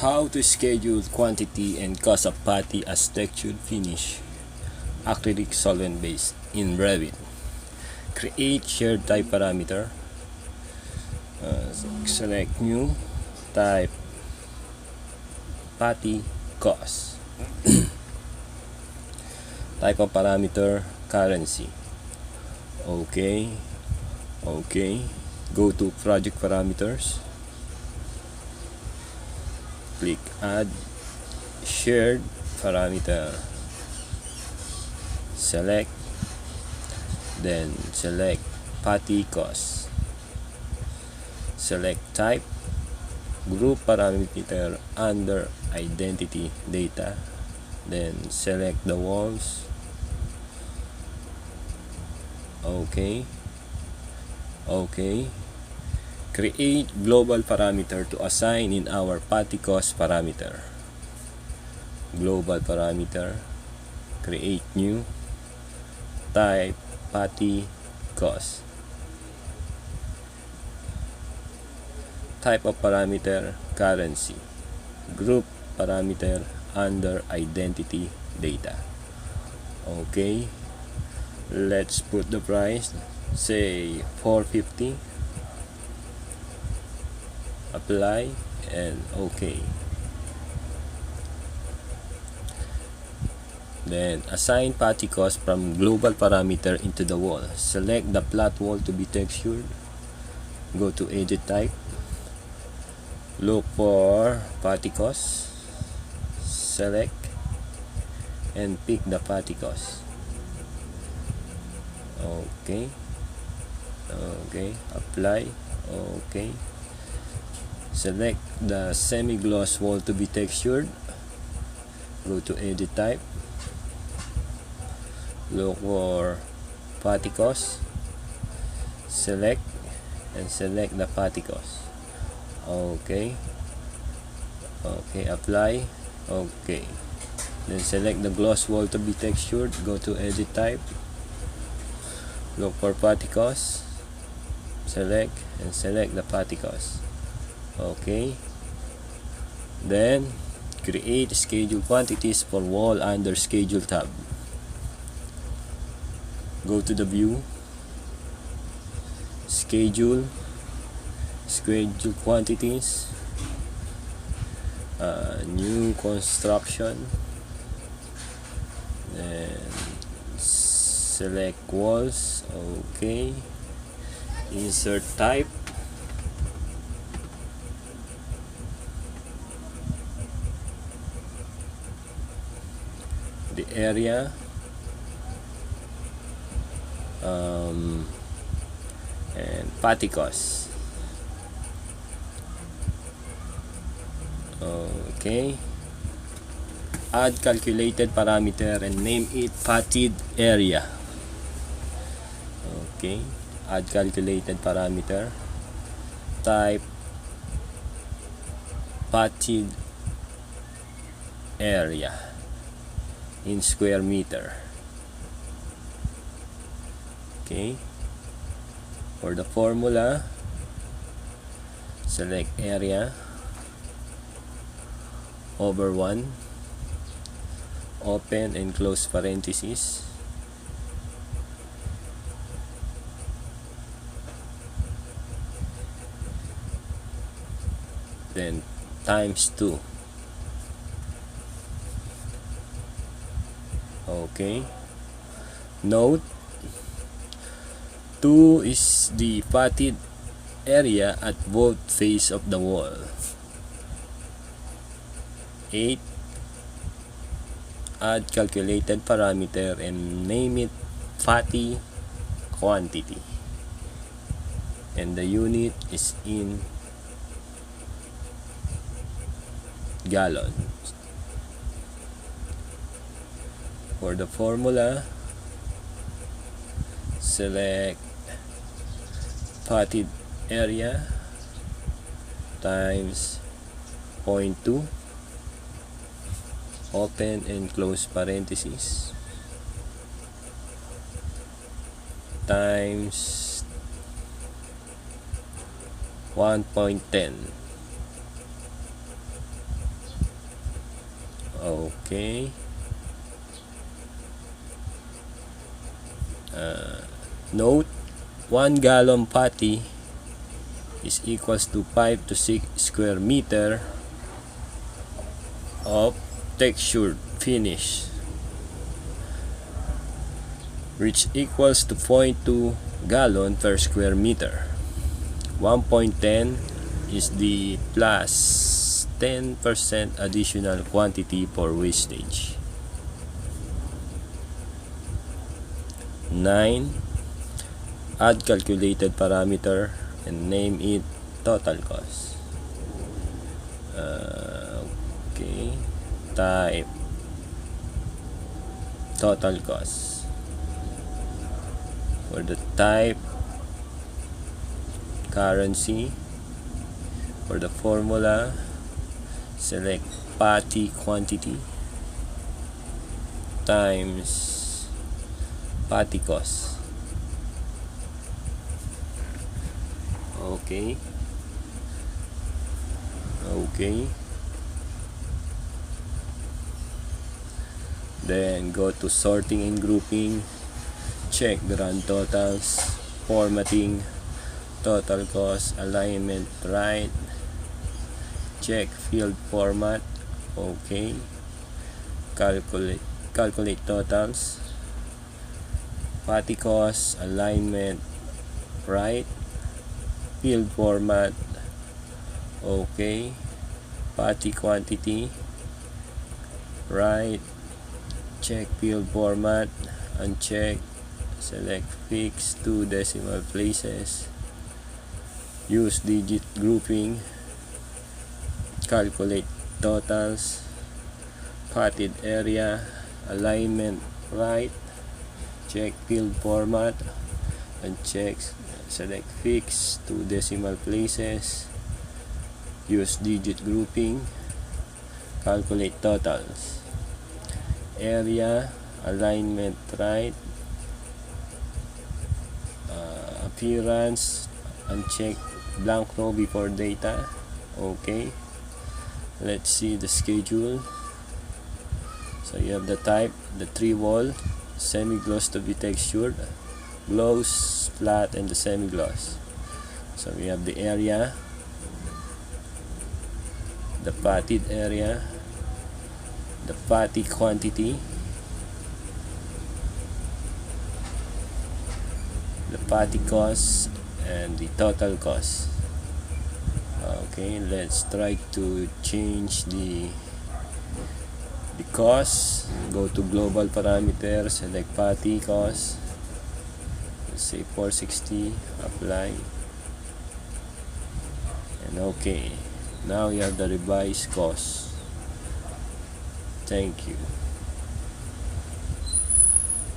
How to schedule quantity and cost of putty as textured finish acrylic solvent based in Revit. Create shared type parameter. Select new type putty cost. Type of parameter currency. Okay. Go to project parameters. Click add shared parameter. Select, then select putty cost. Select type, group parameter under identity data, then select the walls. Okay. Create global parameter to assign in our putty cost parameter. Global parameter, create new type putty cost. Type of parameter currency. Group parameter under identity data. Okay, let's put the price, say $4.50. Apply and okay. Then assign putty cost from global parameter into the wall. Select the flat wall to be textured. Go to edit type. Look for putty cost. Select and pick the putty cost. Okay. Apply. Okay. Select the semi-gloss wall to be textured. Go to edit type. Look for putty cost. Select and select the putty cost. Okay. Apply. Okay. Then select the gloss wall to be textured. Go to edit type. Look for putty cost. Select and select the putty cost. Okay. Then create schedule quantities for wall under schedule tab. Go to the view, schedule quantities, new construction, then select walls. Okay, insert type, the area, and putty cost. Okay, add calculated parameter and name it puttied area. Okay, add calculated parameter, type puttied area in square meter. Okay, for the formula, select area over 1, open and close parentheses, then times 2. Okay, note 2 is the puttied area at both faces of the wall. 8, add calculated parameter and name it putty quantity, and the unit is in gallons. For the formula, select puttied area times 0.2, open and close parentheses, times 1.10. Okay. Note, 1 gallon putty is equals to 5 to 6 square meter of textured finish, which equals to 0.2 gallon per square meter. 1.10 is the plus 10% additional quantity for wastage. 9. Add calculated parameter and name it total cost. Okay. Type total cost. For the type, currency. For the formula, select putty quantity times putty cost. Okay. Then go to sorting and grouping, check grand totals, formatting, total cost, alignment right, check field format. Okay. Calculate totals, putty cost, alignment right, field format. Okay. Putty quantity right, check field format, uncheck, select fix 2 decimal places, use digit grouping, calculate totals, putted area, alignment right, check field format, uncheck, select fix 2 decimal places, use digit grouping, calculate totals, area, alignment right, appearance, uncheck blank row before data. Okay. Let's see the schedule. So you have the type, the 3 wall, semi-gloss to be textured, gloss, flat, and the semi-gloss. So we have the area, the putted area, the putty quantity, the putty cost, and the total cost. Okay, let's try to change the cost. Go to global parameter, select putty cost, let's say 460, apply, and okay. Now you have the revised cost. Thank you.